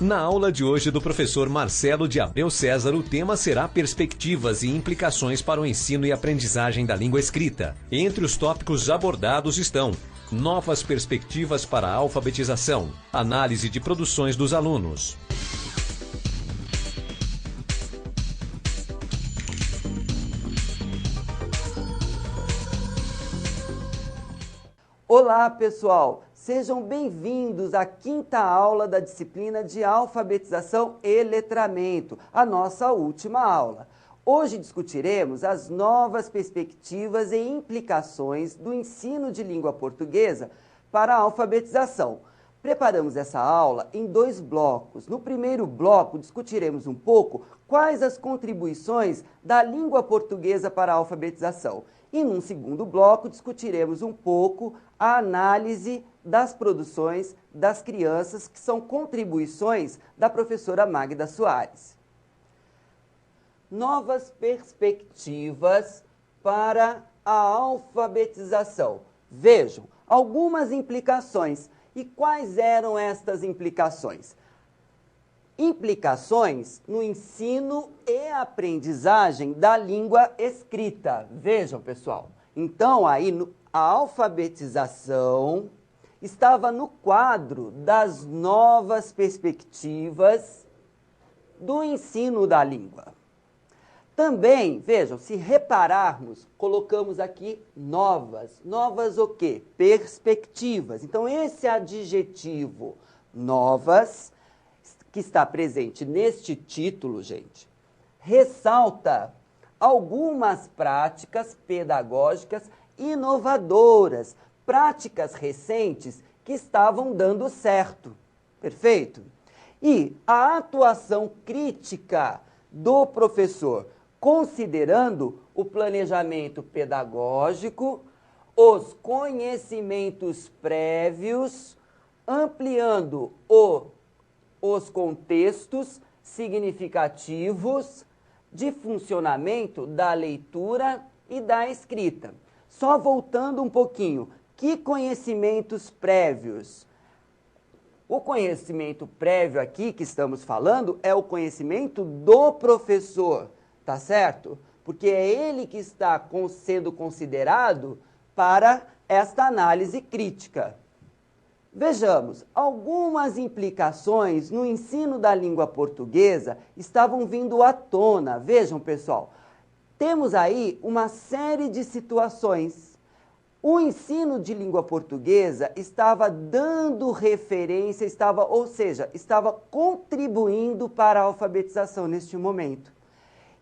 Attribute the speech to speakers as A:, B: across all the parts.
A: Na aula de hoje do professor Marcelo de Abreu César, o tema será perspectivas e implicações para o ensino e aprendizagem da língua escrita. Entre os tópicos abordados estão novas perspectivas para a alfabetização, análise de produções dos alunos.
B: Olá, pessoal! Sejam bem-vindos à quinta aula da disciplina de alfabetização e letramento, a nossa última aula. Hoje discutiremos as novas perspectivas e implicações do ensino de língua portuguesa para a alfabetização. Preparamos essa aula em 2 blocos. No primeiro bloco, discutiremos um pouco quais as contribuições da língua portuguesa para a alfabetização. E num segundo bloco, discutiremos um pouco a análise das produções das crianças, que são contribuições da professora Magda Soares. Novas perspectivas para a alfabetização. Vejam, algumas implicações. E quais eram estas implicações? Implicações no ensino e aprendizagem da língua escrita. Vejam, pessoal. Então, aí, a alfabetização estava no quadro das novas perspectivas do ensino da língua. Também, vejam, se repararmos, colocamos aqui novas. Novas o quê? Perspectivas. Então, esse adjetivo novas, que está presente neste título, gente, ressalta algumas práticas pedagógicas inovadoras, práticas recentes que estavam dando certo. Perfeito? E a atuação crítica do professor, considerando o planejamento pedagógico, os conhecimentos prévios, ampliando os contextos significativos de funcionamento da leitura e da escrita. Só voltando um pouquinho, que conhecimentos prévios? O conhecimento prévio aqui que estamos falando é o conhecimento do professor, tá certo? Porque é ele que está sendo considerado para esta análise crítica. Vejamos, algumas implicações no ensino da língua portuguesa estavam vindo à tona. Vejam, pessoal, temos aí uma série de situações. O ensino de língua portuguesa estava dando referência, estava contribuindo para a alfabetização neste momento.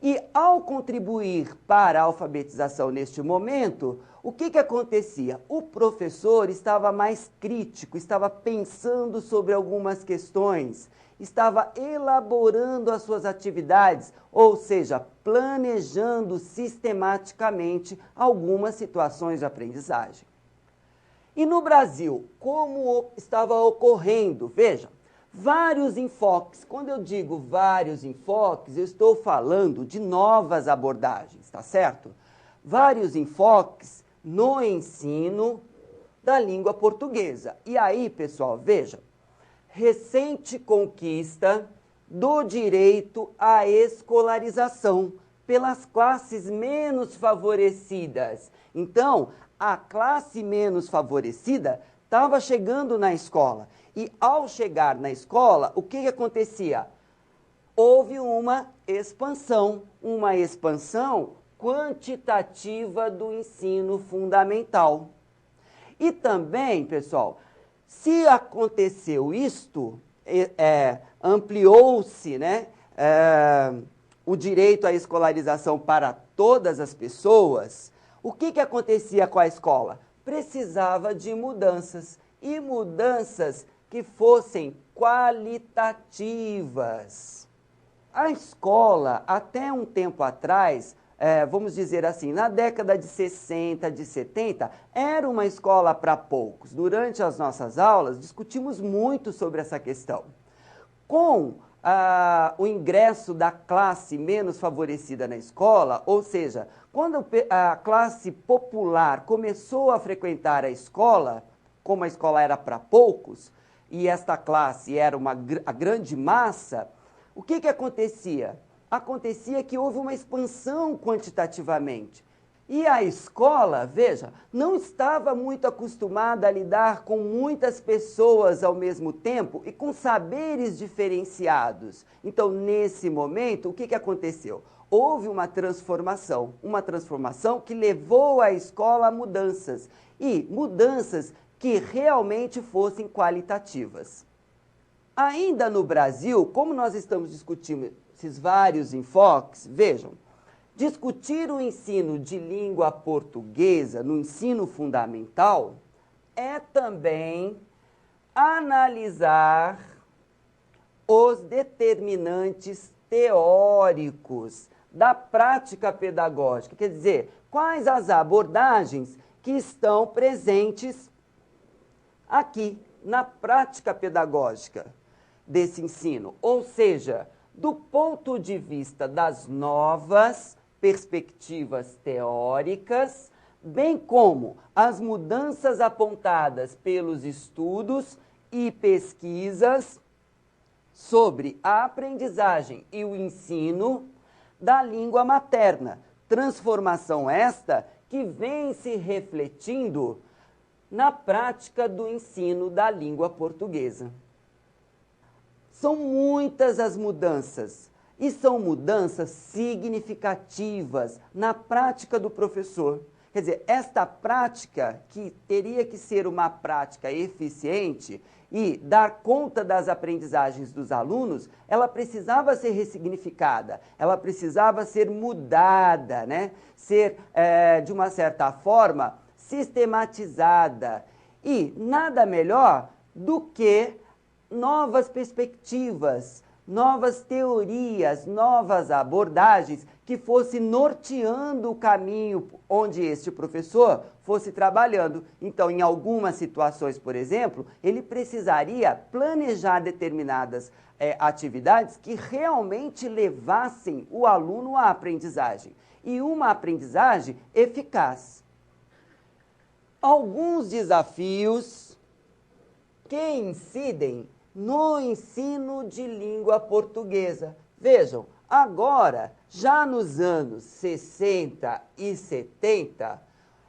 B: E ao contribuir para a alfabetização neste momento, o que acontecia? O professor estava mais crítico, estava pensando sobre algumas questões, estava elaborando as suas atividades, ou seja, planejando sistematicamente algumas situações de aprendizagem. E no Brasil, como estava ocorrendo? Vejam, vários enfoques. Quando eu digo vários enfoques, eu estou falando de novas abordagens, tá certo? Vários enfoques no ensino da língua portuguesa. E aí, pessoal, veja, recente conquista do direito à escolarização pelas classes menos favorecidas. Então, a classe menos favorecida estava chegando na escola. E ao chegar na escola, o que acontecia? Houve uma expansão quantitativa do ensino fundamental. E também, pessoal, se aconteceu isto, ampliou-se, né, o direito à escolarização para todas as pessoas, o que acontecia com a escola? Precisava de mudanças, e mudanças que fossem qualitativas. A escola, até um tempo atrás, vamos dizer assim, na década de 60, de 70, era uma escola para poucos. Durante as nossas aulas, discutimos muito sobre essa questão. Com o ingresso da classe menos favorecida na escola, ou seja, quando a classe popular começou a frequentar a escola, como a escola era para poucos, e esta classe era a grande massa, o que acontecia? Acontecia que houve uma expansão quantitativamente. E a escola, veja, não estava muito acostumada a lidar com muitas pessoas ao mesmo tempo e com saberes diferenciados. Então, nesse momento, o que aconteceu? Houve uma transformação que levou a escola a mudanças, e mudanças que realmente fossem qualitativas. Ainda no Brasil, como nós estamos discutindo esses vários enfoques, vejam, discutir o ensino de língua portuguesa no ensino fundamental é também analisar os determinantes teóricos da prática pedagógica, quer dizer, quais as abordagens que estão presentes aqui na prática pedagógica desse ensino, ou seja, do ponto de vista das novas perspectivas teóricas, bem como as mudanças apontadas pelos estudos e pesquisas sobre a aprendizagem e o ensino da língua materna. Transformação esta que vem se refletindo na prática do ensino da língua portuguesa. São muitas as mudanças, e são mudanças significativas na prática do professor. Quer dizer, esta prática, que teria que ser uma prática eficiente e dar conta das aprendizagens dos alunos, ela precisava ser ressignificada, ela precisava ser mudada, né? Ser, de uma certa forma, sistematizada. E nada melhor do que novas perspectivas, novas teorias, novas abordagens que fosse norteando o caminho onde este professor fosse trabalhando. Então, em algumas situações, por exemplo, ele precisaria planejar determinadas atividades que realmente levassem o aluno à aprendizagem, e uma aprendizagem eficaz. Alguns desafios que incidem no ensino de língua portuguesa. Vejam, agora, já nos anos 60 e 70,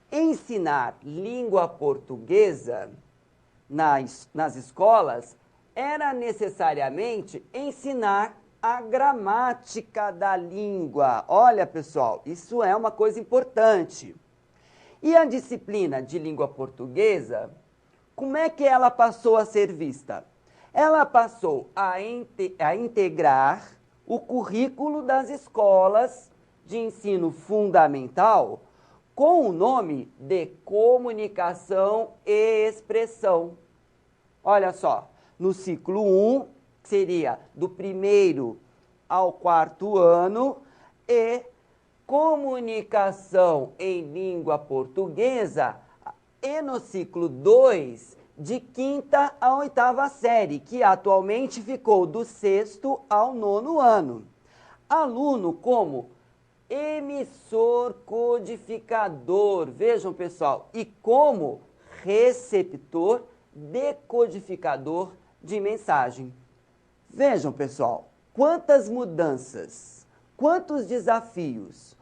B: ensinar língua portuguesa nas escolas era necessariamente ensinar a gramática da língua. Olha, pessoal, isso é uma coisa importante. E a disciplina de língua portuguesa, como é que ela passou a ser vista? Ela passou a integrar o currículo das escolas de ensino fundamental com o nome de comunicação e expressão. Olha só, no ciclo 1, que seria do 1º ao 4º ano, e comunicação em língua portuguesa, e no ciclo 2, de 5ª à 8ª série, que atualmente ficou do 6º ao 9º ano. Aluno como emissor codificador, vejam, pessoal, e como receptor decodificador de mensagem. Vejam, pessoal, quantas mudanças, quantos desafios.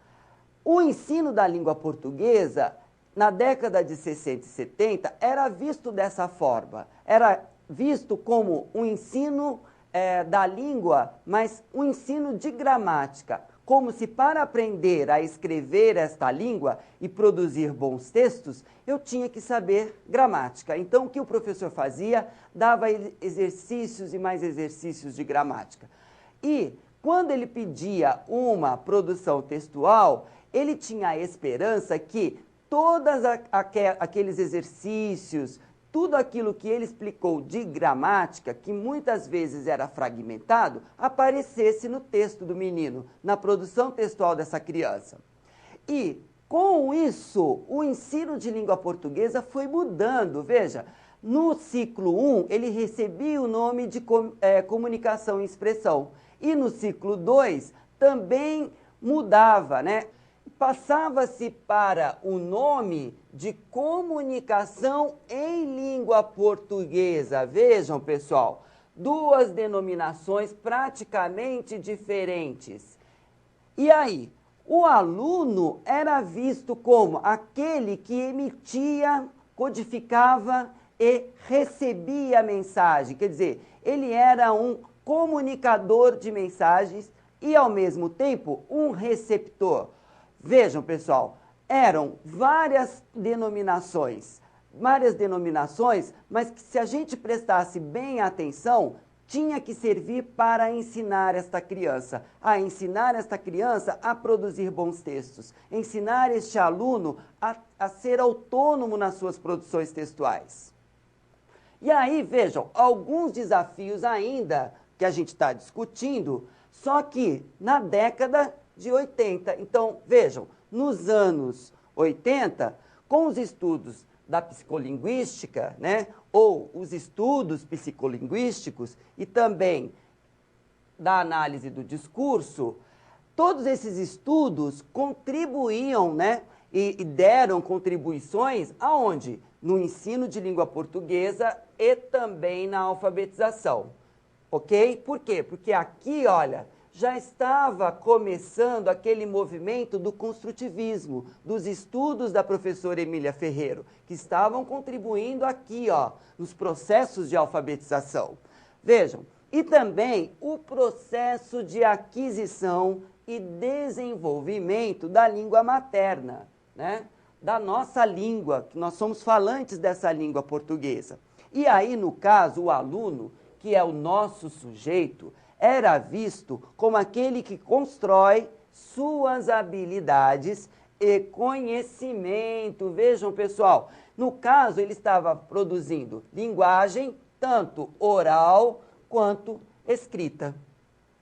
B: O ensino da língua portuguesa na década de 60 e 70, era visto dessa forma. Era visto como um ensino da língua, mas um ensino de gramática. Como se para aprender a escrever esta língua e produzir bons textos, eu tinha que saber gramática. Então, o que o professor fazia? Dava exercícios e mais exercícios de gramática. E, quando ele pedia uma produção textual, ele tinha a esperança que todos aqueles exercícios, tudo aquilo que ele explicou de gramática, que muitas vezes era fragmentado, aparecesse no texto do menino, na produção textual dessa criança. E, com isso, o ensino de língua portuguesa foi mudando. Veja, no ciclo 1, ele recebia o nome de comunicação e expressão. E no ciclo 2, também mudava, né? passava-se para o nome de comunicação em língua portuguesa. Vejam, pessoal, duas denominações praticamente diferentes. E aí, o aluno era visto como aquele que emitia, codificava e recebia a mensagem. Quer dizer, ele era um comunicador de mensagens e, ao mesmo tempo, um receptor. Vejam, pessoal, eram várias denominações, mas que, se a gente prestasse bem atenção, tinha que servir para ensinar esta criança, a produzir bons textos, ensinar este aluno a ser autônomo nas suas produções textuais. E aí, vejam, alguns desafios ainda que a gente está discutindo, só que na década de 80. Então, vejam, nos anos 80, com os estudos da psicolinguística, né, ou os estudos psicolinguísticos e também da análise do discurso, todos esses estudos contribuíam, né, e deram contribuições aonde? No ensino de língua portuguesa e também na alfabetização. Ok? Por quê? Porque aqui, olha, já estava começando aquele movimento do construtivismo, dos estudos da professora Emília Ferreiro, que estavam contribuindo aqui, ó, nos processos de alfabetização. Vejam, e também o processo de aquisição e desenvolvimento da língua materna, né? Da nossa língua, que nós somos falantes dessa língua portuguesa. E aí, no caso, o aluno, que é o nosso sujeito, era visto como aquele que constrói suas habilidades e conhecimento. Vejam, pessoal, no caso ele estava produzindo linguagem, tanto oral quanto escrita.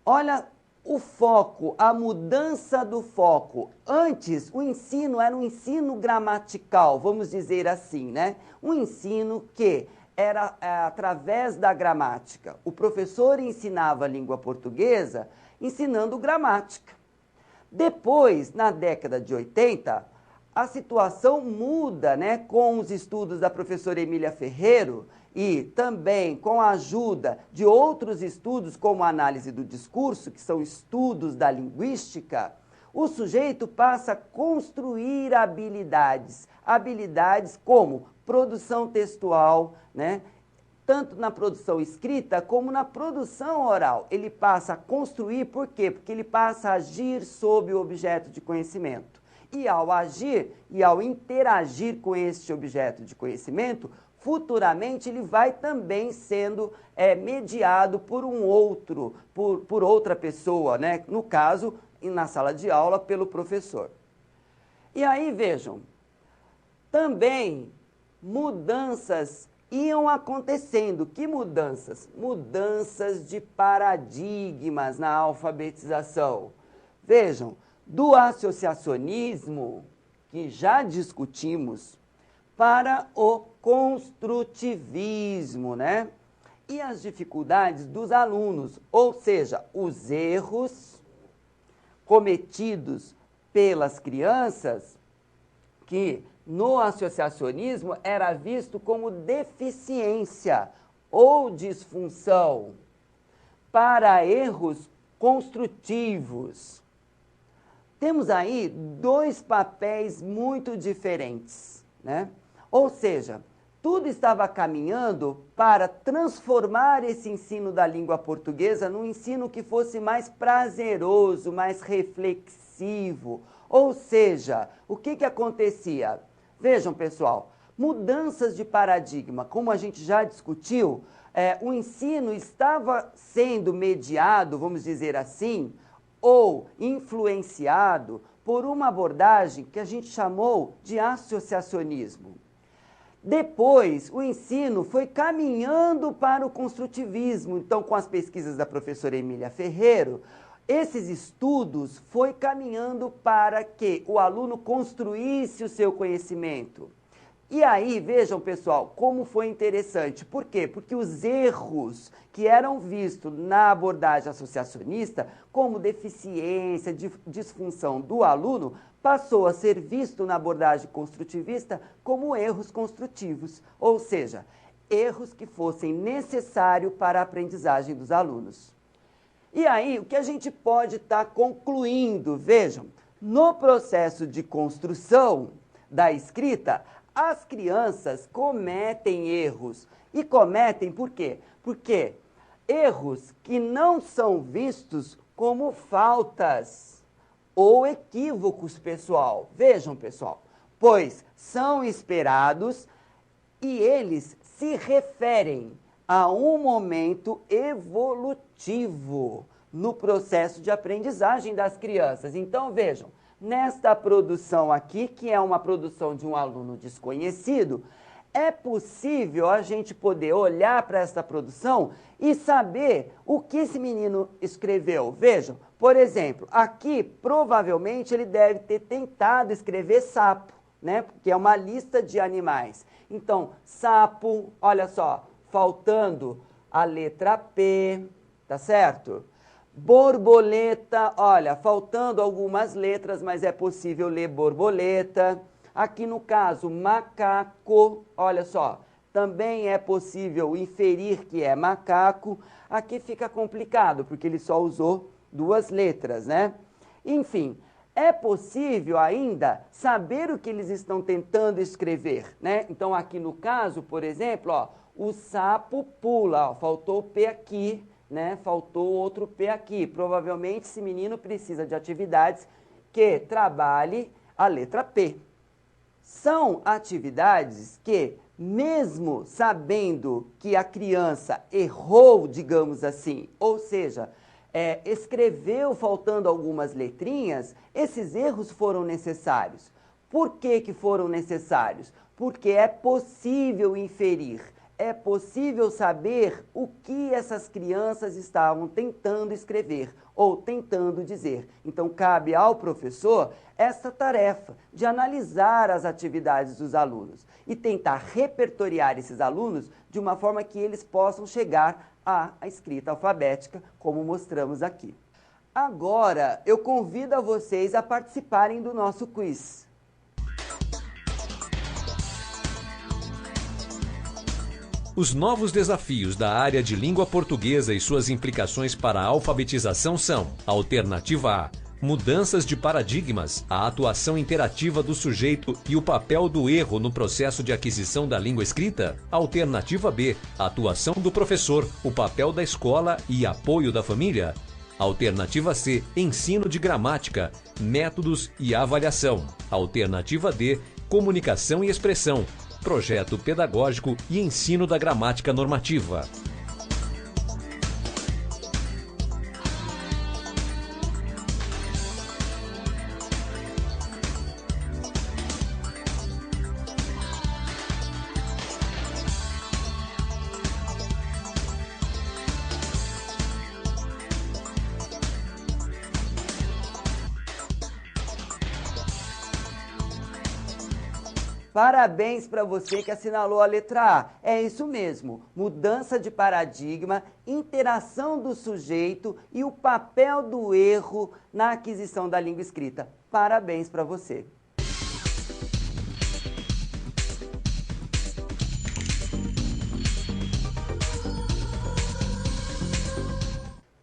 B: Olha o foco, a mudança do foco. Antes, o ensino era um ensino gramatical, vamos dizer assim, né? Um ensino que era através da gramática. O professor ensinava a língua portuguesa ensinando gramática. Depois, na década de 80, a situação muda, né, com os estudos da professora Emília Ferreiro e também com a ajuda de outros estudos, como a análise do discurso, que são estudos da linguística. O sujeito passa a construir habilidades como produção textual, né? Tanto na produção escrita como na produção oral. Ele passa a construir, por quê? Porque ele passa a agir sob o objeto de conhecimento. E ao agir e ao interagir com este objeto de conhecimento, futuramente ele vai também sendo mediado por um outro, por outra pessoa, né? No caso, na sala de aula, pelo professor. E aí, vejam, também mudanças iam acontecendo. Que mudanças? Mudanças de paradigmas na alfabetização. Vejam, do associacionismo, que já discutimos, para o construtivismo, né? E as dificuldades dos alunos, ou seja, os erros cometidos pelas crianças, que no associacionismo era visto como deficiência ou disfunção, para erros construtivos. Temos aí dois papéis muito diferentes, né? Ou seja, tudo estava caminhando para transformar esse ensino da língua portuguesa num ensino que fosse mais prazeroso, mais reflexivo. Ou seja, o que acontecia? Vejam, pessoal, mudanças de paradigma, como a gente já discutiu, o ensino estava sendo mediado, vamos dizer assim, ou influenciado por uma abordagem que a gente chamou de associacionismo. Depois, o ensino foi caminhando para o construtivismo. Então, com as pesquisas da professora Emília Ferreiro, esses estudos foi caminhando para que o aluno construísse o seu conhecimento. E aí, vejam, pessoal, como foi interessante. Por quê? Porque os erros que eram vistos na abordagem associacionista como deficiência, disfunção do aluno, passou a ser visto na abordagem construtivista como erros construtivos, ou seja, erros que fossem necessários para a aprendizagem dos alunos. E aí, o que a gente pode estar concluindo? Vejam, no processo de construção da escrita, as crianças cometem erros. E cometem por quê? Porque erros que não são vistos como faltas ou equívocos, pessoal. Vejam, pessoal, pois são esperados e eles se referem a um momento evolutivo no processo de aprendizagem das crianças. Então, vejam, nesta produção aqui, que é uma produção de um aluno desconhecido, é possível a gente poder olhar para essa produção e saber o que esse menino escreveu. Vejam, por exemplo, aqui provavelmente ele deve ter tentado escrever sapo, né? Porque é uma lista de animais. Então, sapo, olha só, faltando a letra P, tá certo? Borboleta, olha, faltando algumas letras, mas é possível ler borboleta. Aqui no caso, macaco, olha só, também é possível inferir que é macaco. Aqui fica complicado, porque ele só usou duas letras, né? Enfim, é possível ainda saber o que eles estão tentando escrever, né? Então, aqui no caso, por exemplo, ó, o sapo pula, ó, faltou o P aqui, né? Faltou outro P aqui. Provavelmente esse menino precisa de atividades que trabalhe a letra P. São atividades que, mesmo sabendo que a criança errou, digamos assim, ou seja, escreveu faltando algumas letrinhas, esses erros foram necessários. Por que que foram necessários? Porque é possível inferir, é possível saber o que essas crianças estavam tentando escrever ou tentando dizer. Então, cabe ao professor essa tarefa de analisar as atividades dos alunos e tentar repertoriar esses alunos de uma forma que eles possam chegar à escrita alfabética, como mostramos aqui. Agora, eu convido a vocês a participarem do nosso quiz.
A: Os novos desafios da área de língua portuguesa e suas implicações para a alfabetização são: alternativa A, mudanças de paradigmas, a atuação interativa do sujeito e o papel do erro no processo de aquisição da língua escrita; alternativa B, atuação do professor, o papel da escola e apoio da família; alternativa C, ensino de gramática, métodos e avaliação; alternativa D, comunicação e expressão, projeto pedagógico e ensino da gramática normativa.
B: Parabéns para você que assinalou a letra A. É isso mesmo, mudança de paradigma, interação do sujeito e o papel do erro na aquisição da língua escrita. Parabéns para você.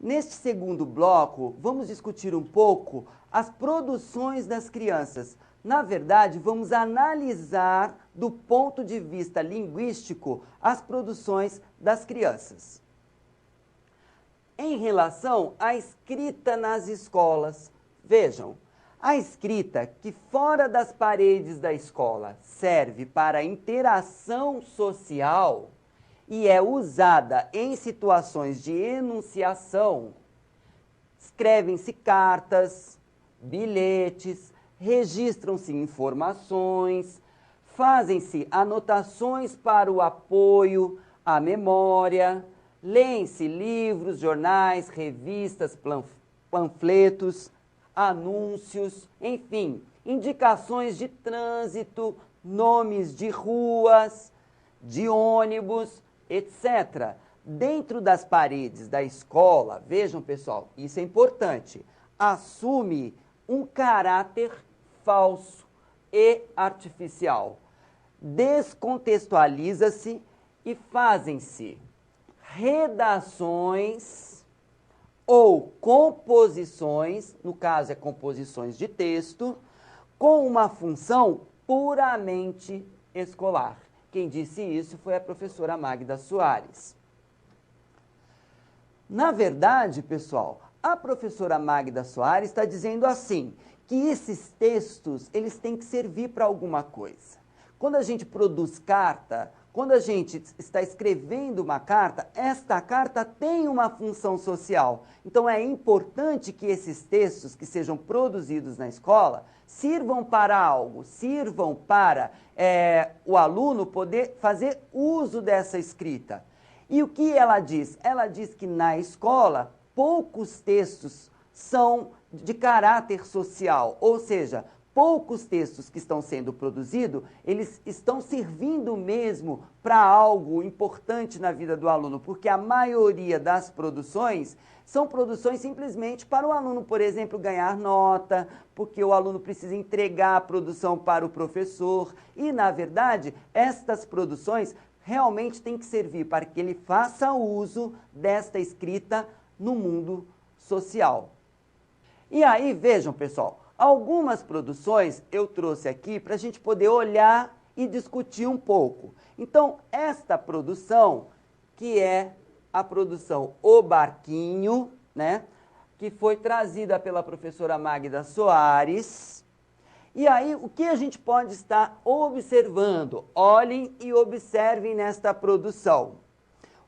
B: Neste segundo bloco, vamos discutir um pouco as produções das crianças. Na verdade, vamos analisar do ponto de vista linguístico as produções das crianças. Em relação à escrita nas escolas, vejam, a escrita que fora das paredes da escola serve para interação social e é usada em situações de enunciação, escrevem-se cartas, bilhetes, registram-se informações, fazem-se anotações para o apoio à memória, leem-se livros, jornais, revistas, panfletos, anúncios, enfim, indicações de trânsito, nomes de ruas, de ônibus, etc. Dentro das paredes da escola, vejam pessoal, isso é importante, assume um caráter falso e artificial. Descontextualiza-se e fazem-se redações ou composições, no caso é composições de texto, com uma função puramente escolar. Quem disse isso foi a professora Magda Soares. Na verdade, pessoal, a professora Magda Soares está dizendo assim, que esses textos, eles têm que servir para alguma coisa. Quando a gente produz carta, quando a gente está escrevendo uma carta, esta carta tem uma função social. Então é importante que esses textos que sejam produzidos na escola sirvam para algo, sirvam para o aluno poder fazer uso dessa escrita. E o que ela diz? Ela diz que na escola poucos textos são de caráter social, ou seja, poucos textos que estão sendo produzidos, eles estão servindo mesmo para algo importante na vida do aluno, porque a maioria das produções são produções simplesmente para o aluno, por exemplo, ganhar nota, porque o aluno precisa entregar a produção para o professor, e na verdade, estas produções realmente têm que servir para que ele faça uso desta escrita no mundo social. E aí, vejam pessoal, algumas produções eu trouxe aqui para a gente poder olhar e discutir um pouco. Então, esta produção, que é a produção O Barquinho, né, que foi trazida pela professora Magda Soares. E aí, o que a gente pode estar observando? Olhem e observem nesta produção.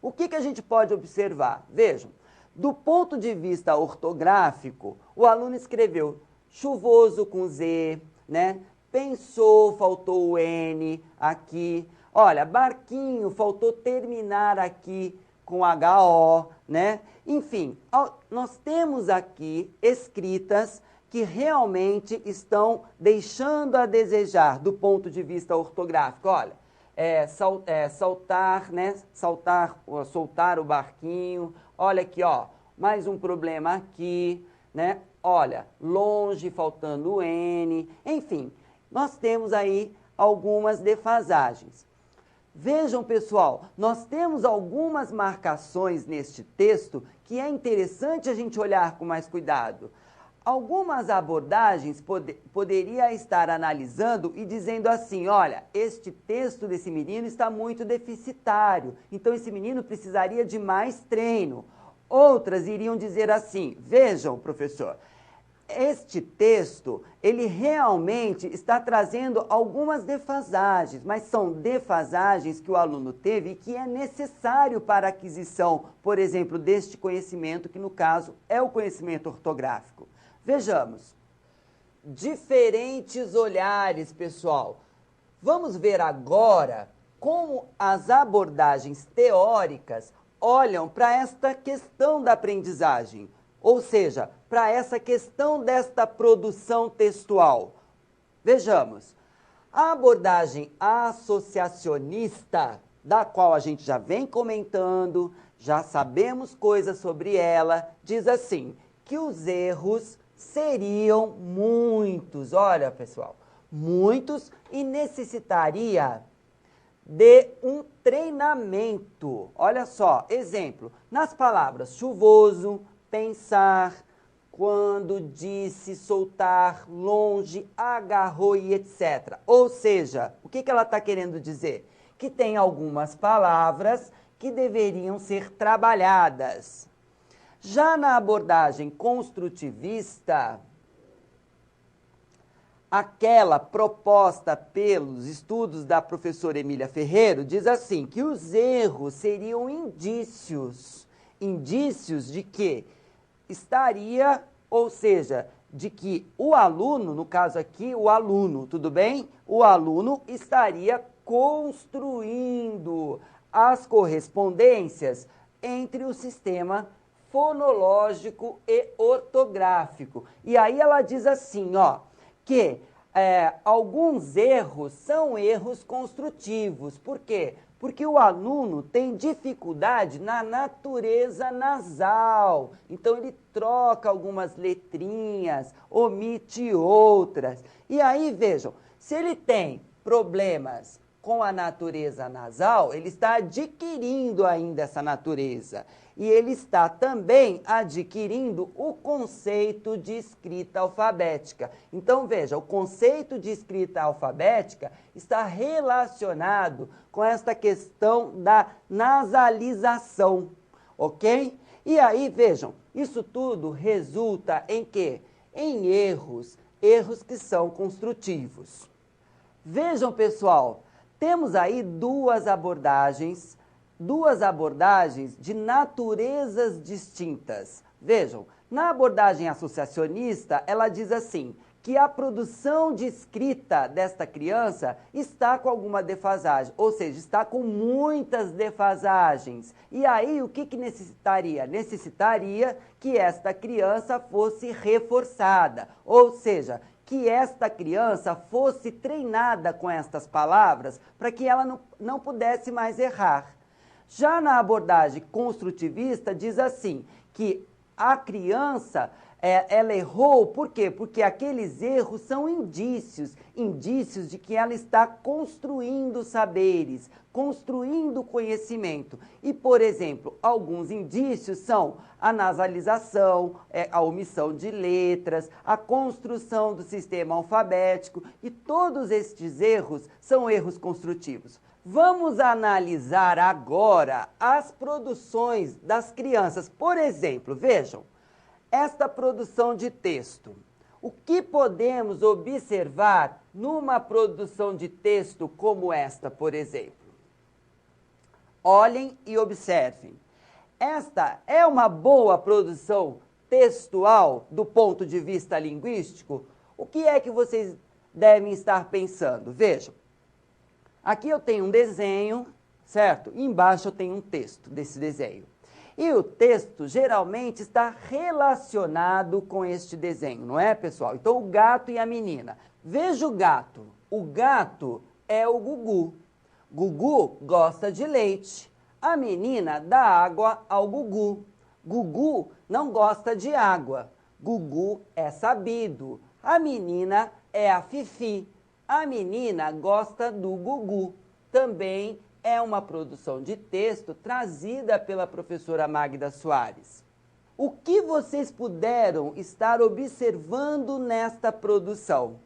B: O que a gente pode observar? Vejam, do ponto de vista ortográfico, o aluno escreveu chuvoso com Z, né? Pensou, faltou o N aqui. Olha, barquinho, faltou terminar aqui com HO, né? Enfim, nós temos aqui escritas que realmente estão deixando a desejar do ponto de vista ortográfico. Olha, saltar, né? Soltar o barquinho. Olha aqui, ó, mais um problema aqui, né? Olha, longe, faltando o N. Enfim, nós temos aí algumas defasagens. Vejam, pessoal, nós temos algumas marcações neste texto que é interessante a gente olhar com mais cuidado. Algumas abordagens poderia estar analisando e dizendo assim, olha, este texto desse menino está muito deficitário, então esse menino precisaria de mais treino. Outras iriam dizer assim, vejam, professor, este texto, ele realmente está trazendo algumas defasagens, mas são defasagens que o aluno teve e que é necessário para a aquisição, por exemplo, deste conhecimento, que no caso é o conhecimento ortográfico. Vejamos, diferentes olhares, pessoal. Vamos ver agora como as abordagens teóricas olham para esta questão da aprendizagem, ou seja, para essa questão desta produção textual. Vejamos, a abordagem associacionista, da qual a gente já vem comentando, já sabemos coisas sobre ela, diz assim, que os erros seriam muitos, olha pessoal, muitos, e necessitaria de um treinamento. Olha só, exemplo, nas palavras chuvoso, pensar, quando, disse, soltar, longe, agarrou e etc. Ou seja, o que ela está querendo dizer? Que tem algumas palavras que deveriam ser trabalhadas. Já na abordagem construtivista, aquela proposta pelos estudos da professora Emília Ferreiro diz assim, que os erros seriam indícios de que estaria, ou seja, de que o aluno, no caso aqui, o aluno, tudo bem? O aluno estaria construindo as correspondências entre o sistema fonológico e ortográfico. E aí ela diz assim, ó, que alguns erros são erros construtivos. Por quê? Porque o aluno tem dificuldade na natureza nasal. Então, ele troca algumas letrinhas, omite outras. E aí, vejam, se ele tem problemas com a natureza nasal, ele está adquirindo ainda essa natureza. E ele está também adquirindo o conceito de escrita alfabética. Então, veja, o conceito de escrita alfabética está relacionado com esta questão da nasalização, ok? E aí, vejam, isso tudo resulta em quê? Em erros que são construtivos. Vejam, pessoal, temos aí duas abordagens de naturezas distintas. Vejam, na abordagem associacionista, ela diz assim, que a produção de escrita desta criança está com alguma defasagem, ou seja, está com muitas defasagens. E aí, o que necessitaria? Necessitaria que esta criança fosse reforçada, ou seja, que esta criança fosse treinada com estas palavras para que ela não pudesse mais errar. Já na abordagem construtivista, diz assim, que a criança, ela errou, por quê? Porque aqueles erros são indícios de que ela está construindo saberes, construindo conhecimento. E, por exemplo, alguns indícios são a nasalização, a omissão de letras, a construção do sistema alfabético, e todos estes erros são erros construtivos. Vamos analisar agora as produções das crianças. Por exemplo, vejam, esta produção de texto. O que podemos observar numa produção de texto como esta, por exemplo? Olhem e observem. Esta é uma boa produção textual do ponto de vista linguístico? O que é que vocês devem estar pensando? Vejam. Aqui eu tenho um desenho, certo? E embaixo eu tenho um texto desse desenho. E o texto geralmente está relacionado com este desenho, não é, pessoal? Então, o gato e a menina. Veja o gato. O gato é o Gugu. Gugu gosta de leite. A menina dá água ao Gugu. Gugu não gosta de água. Gugu é sabido. A menina é a Fifi. A menina gosta do Gugu. Também é uma produção de texto trazida pela professora Magda Soares. O que vocês puderam estar observando nesta produção?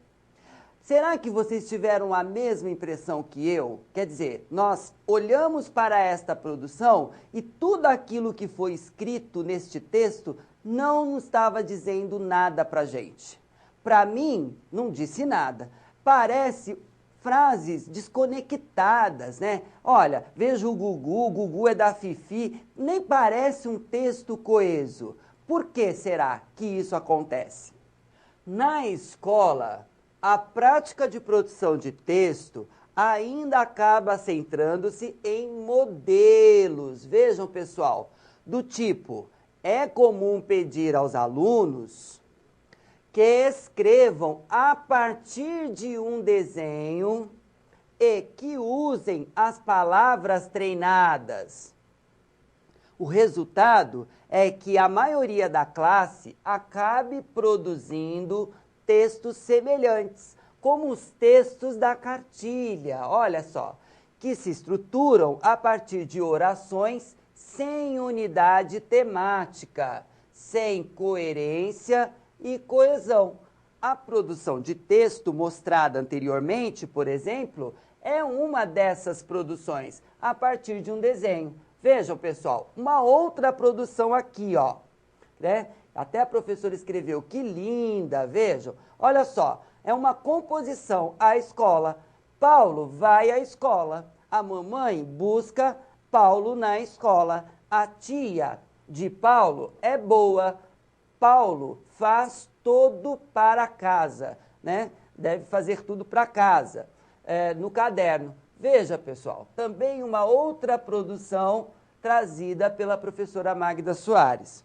B: Será que vocês tiveram a mesma impressão que eu? Quer dizer, nós olhamos para esta produção e tudo aquilo que foi escrito neste texto não estava dizendo nada para a gente. Para mim, não disse nada. Parece frases desconectadas, né? Olha, veja o Gugu é da Fifi, nem parece um texto coeso. Por que será que isso acontece? Na escola, a prática de produção de texto ainda acaba centrando-se em modelos. Vejam, pessoal, do tipo, é comum pedir aos alunos que escrevam a partir de um desenho e que usem as palavras treinadas. O resultado é que a maioria da classe acabe produzindo textos semelhantes, como os textos da cartilha, olha só, que se estruturam a partir de orações sem unidade temática, sem coerência e coesão. A produção de texto mostrada anteriormente, por exemplo, é uma dessas produções, a partir de um desenho. Vejam, pessoal, uma outra produção aqui, ó, né? Até a professora escreveu, que linda, vejam. Olha só, é uma composição, a escola. Paulo vai à escola. A mamãe busca Paulo na escola. A tia de Paulo é boa. Paulo faz todo para casa, né? Deve fazer tudo para casa, no caderno. Veja, pessoal, também uma outra produção trazida pela professora Magda Soares.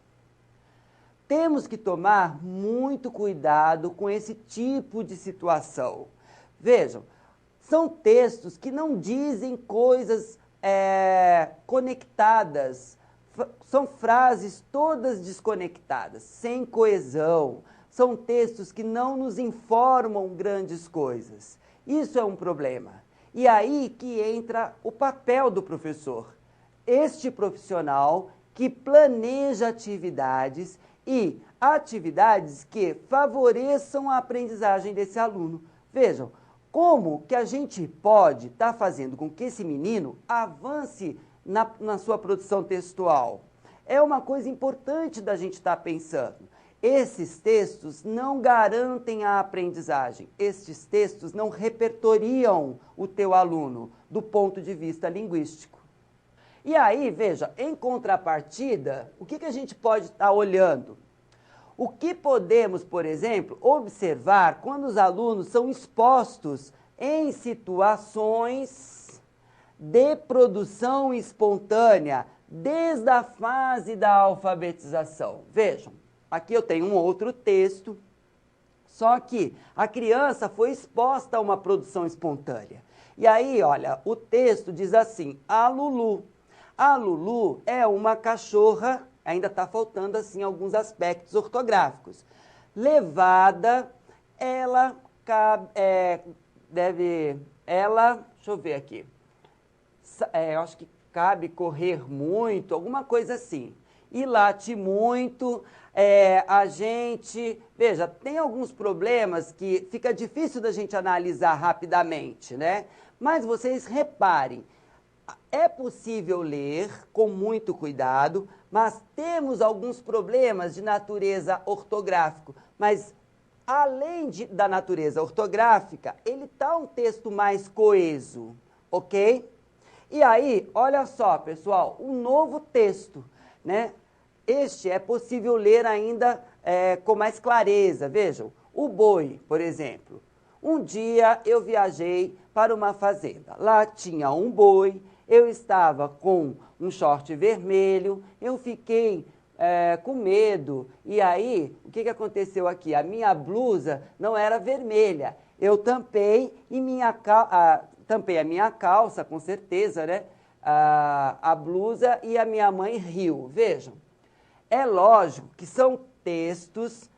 B: temos que tomar muito cuidado com esse tipo de situação. Vejam, são textos que não dizem coisas conectadas, são frases todas desconectadas, sem coesão. São textos que não nos informam grandes coisas. Isso é um problema. E aí que entra o papel do professor. Este profissional que planeja atividades e atividades que favoreçam a aprendizagem desse aluno. Vejam, como que a gente pode estar fazendo com que esse menino avance na sua produção textual? É uma coisa importante da gente estar pensando. Esses textos não garantem a aprendizagem. Estes textos não repertoriam o teu aluno do ponto de vista linguístico. E aí, veja, em contrapartida, o que a gente pode estar olhando? O que podemos, por exemplo, observar quando os alunos são expostos em situações de produção espontânea, desde a fase da alfabetização? Vejam, aqui eu tenho um outro texto, só que a criança foi exposta a uma produção espontânea. E aí, olha, o texto diz assim: a Lulu. A Lulu é uma cachorra, ainda está faltando assim alguns aspectos ortográficos. Levada, ela deixa eu ver aqui. Eu acho que cabe correr muito, alguma coisa assim. E late muito, a gente... Veja, tem alguns problemas que fica difícil da gente analisar rapidamente, né? Mas vocês reparem, é possível ler com muito cuidado, mas temos alguns problemas de natureza ortográfica. Mas, além da natureza ortográfica, ele está um texto mais coeso, ok? E aí, olha só, pessoal, um novo texto, né? Este é possível ler ainda com mais clareza. Vejam, o boi, por exemplo. Um dia eu viajei para uma fazenda. Lá tinha um boi, eu estava com um short vermelho, eu fiquei com medo. E aí, o que aconteceu aqui? A minha blusa não era vermelha. Eu tampei tampei a minha calça, com certeza, né? A blusa, e a minha mãe riu. Vejam, é lógico que são textos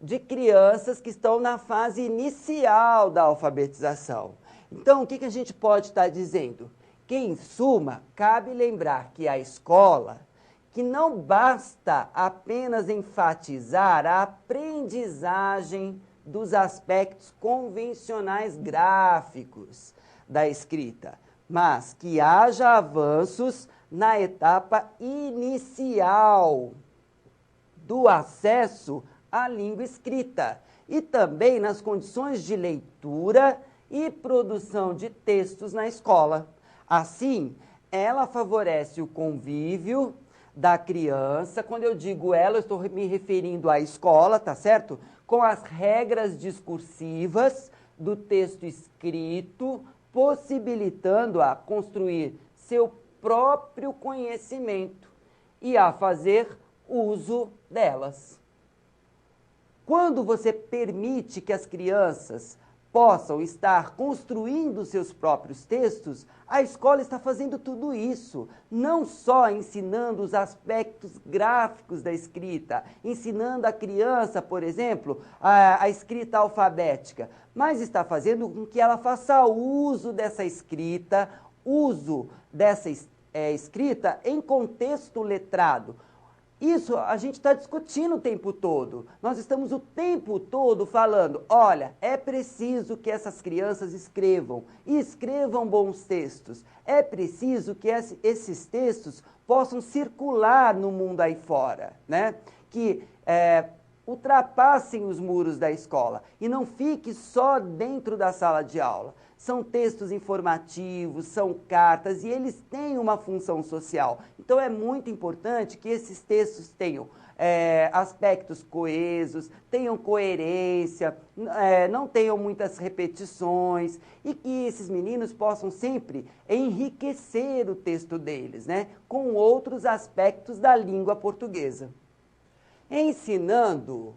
B: de crianças que estão na fase inicial da alfabetização. Então, o que a gente pode estar dizendo? Que, em suma, cabe lembrar que a escola, que não basta apenas enfatizar a aprendizagem dos aspectos convencionais gráficos da escrita, mas que haja avanços na etapa inicial do acesso à língua escrita e também nas condições de leitura e produção de textos na escola. Assim, ela favorece o convívio da criança. Quando eu digo ela, eu estou me referindo à escola, tá certo? Com as regras discursivas do texto escrito, possibilitando-a construir seu próprio conhecimento e a fazer uso delas. Quando você permite que as crianças possam estar construindo seus próprios textos, a escola está fazendo tudo isso, não só ensinando os aspectos gráficos da escrita, ensinando a criança, por exemplo, a escrita alfabética, mas está fazendo com que ela faça uso dessa escrita, escrita em contexto letrado. Isso a gente está discutindo o tempo todo. Nós estamos o tempo todo falando, olha, é preciso que essas crianças escrevam, e escrevam bons textos. É preciso que esses textos possam circular no mundo aí fora, né? Que ultrapassem os muros da escola e não fique só dentro da sala de aula. São textos informativos, são cartas, e eles têm uma função social. Então é muito importante que esses textos tenham aspectos coesos, tenham coerência, não tenham muitas repetições, e que esses meninos possam sempre enriquecer o texto deles, né, com outros aspectos da língua portuguesa. ensinando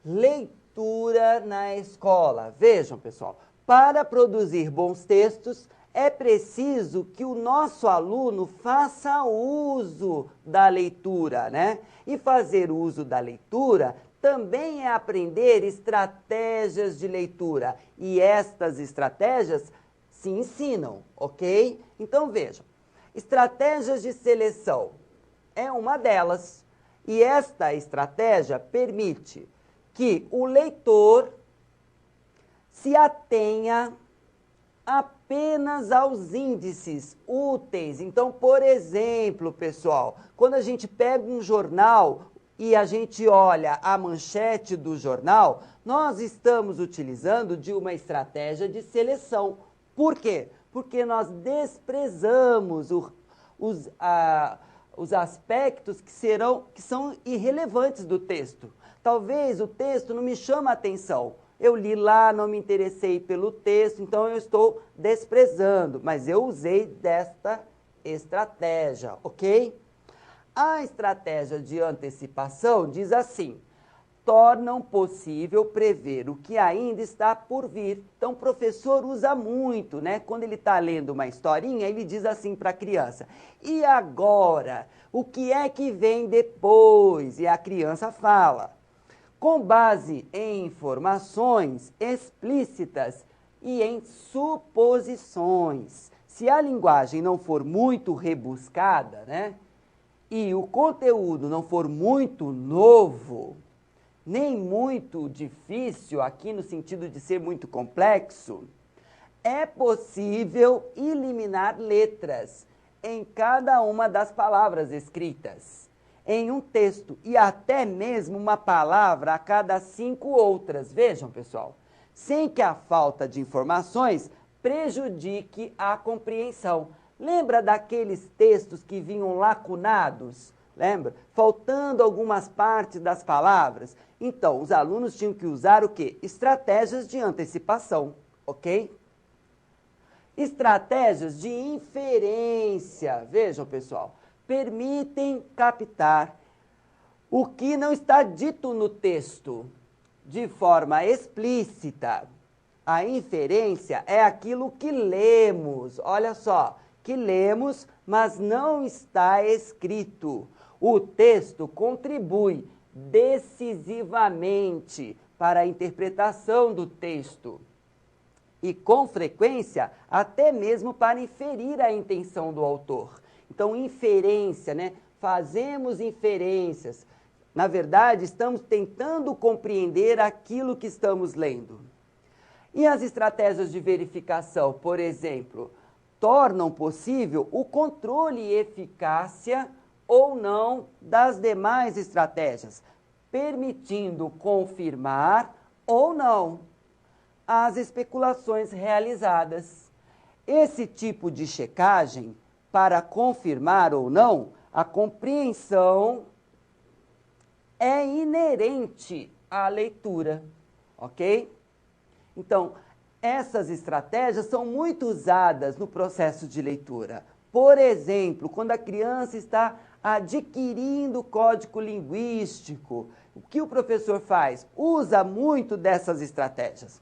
B: leitura na escola. Vejam, pessoal, para produzir bons textos, é preciso que o nosso aluno faça uso da leitura, né? E fazer uso da leitura também é aprender estratégias de leitura. E estas estratégias se ensinam, ok? Então, vejam, estratégias de seleção é uma delas. E esta estratégia permite que o leitor se atenha apenas aos índices úteis. Então, por exemplo, pessoal, quando a gente pega um jornal e a gente olha a manchete do jornal, nós estamos utilizando de uma estratégia de seleção. Por quê? Porque nós desprezamos os aspectos que são irrelevantes do texto. Talvez o texto não me chame a atenção. Eu li lá, não me interessei pelo texto, então eu estou desprezando, mas eu usei desta estratégia, ok? A estratégia de antecipação diz assim: tornam possível prever o que ainda está por vir. Então, o professor usa muito, né? Quando ele está lendo uma historinha, ele diz assim para a criança: e agora? O que é que vem depois? E a criança fala. Com base em informações explícitas e em suposições. Se a linguagem não for muito rebuscada, né? E o conteúdo não for muito novo, nem muito difícil, aqui no sentido de ser muito complexo, é possível eliminar letras em cada uma das palavras escritas em um texto e até mesmo uma palavra a cada 5 outras. Vejam, pessoal, sem que a falta de informações prejudique a compreensão. Lembra daqueles textos que vinham lacunados? Lembra? Faltando algumas partes das palavras? Então, os alunos tinham que usar o quê? Estratégias de antecipação, ok? Estratégias de inferência. Vejam, pessoal, permitem captar o que não está dito no texto de forma explícita. A inferência é aquilo que lemos, olha só, que lemos, mas não está escrito. O texto contribui decisivamente para a interpretação do texto e, com frequência, até mesmo para inferir a intenção do autor. Então, inferência, né? Fazemos inferências. Na verdade, estamos tentando compreender aquilo que estamos lendo. E as estratégias de verificação, por exemplo, tornam possível o controle e eficácia ou não das demais estratégias, permitindo confirmar ou não as especulações realizadas. Esse tipo de checagem, para confirmar ou não, a compreensão é inerente à leitura, ok? Então, essas estratégias são muito usadas no processo de leitura. Por exemplo, quando a criança está adquirindo código linguístico, o que o professor faz? Usa muito dessas estratégias.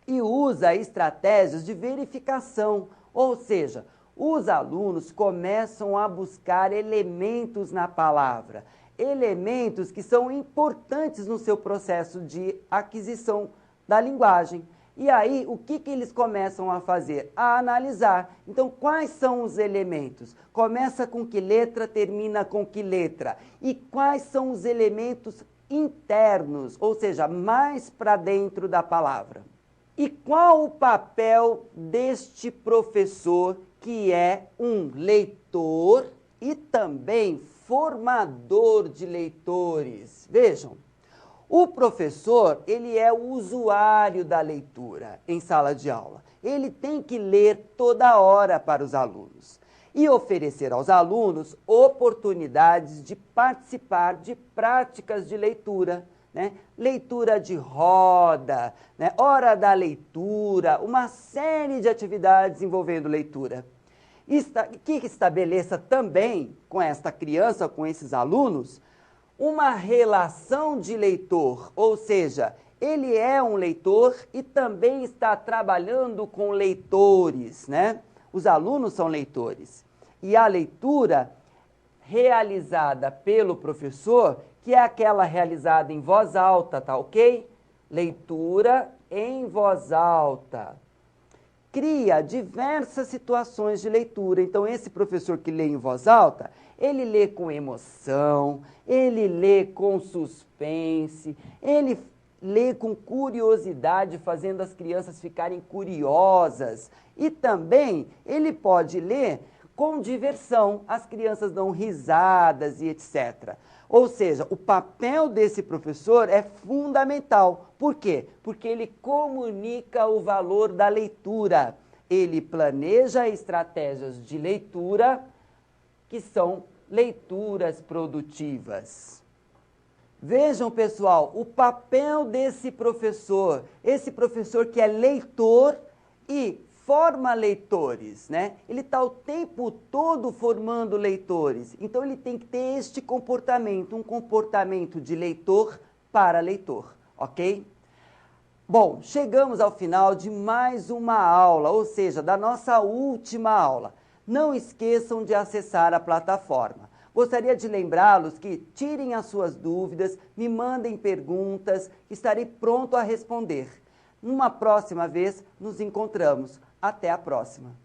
B: E usa estratégias de verificação, ou seja, os alunos começam a buscar elementos na palavra, elementos que são importantes no seu processo de aquisição da linguagem. E aí, o que eles começam a fazer? A analisar. Então, quais são os elementos? Começa com que letra, termina com que letra? E quais são os elementos internos, ou seja, mais para dentro da palavra? E qual o papel deste professor, que é um leitor e também formador de leitores? Vejam, o professor, ele é o usuário da leitura em sala de aula. Ele tem que ler toda hora para os alunos e oferecer aos alunos oportunidades de participar de práticas de leitura, né? Leitura de roda, né? Hora da leitura, uma série de atividades envolvendo leitura. Que estabeleça também com esta criança, com esses alunos, uma relação de leitor, ou seja, ele é um leitor e também está trabalhando com leitores, né? Os alunos são leitores. E a leitura realizada pelo professor, que é aquela realizada em voz alta, tá ok? Leitura em voz alta. Cria diversas situações de leitura. Então, esse professor que lê em voz alta, ele lê com emoção, ele lê com suspense, ele lê com curiosidade, fazendo as crianças ficarem curiosas. E também ele pode ler com diversão, as crianças dão risadas e etc. Ou seja, o papel desse professor é fundamental. Por quê? Porque ele comunica o valor da leitura. Ele planeja estratégias de leitura que são leituras produtivas. Vejam, pessoal, o papel desse professor. Esse professor que é leitor e forma leitores, né? Ele está o tempo todo formando leitores. Então, ele tem que ter este comportamento, um comportamento de leitor para leitor, ok? Bom, chegamos ao final de mais uma aula, ou seja, da nossa última aula. Não esqueçam de acessar a plataforma. Gostaria de lembrá-los que tirem as suas dúvidas, me mandem perguntas, estarei pronto a responder. Numa próxima vez, nos encontramos. Até a próxima!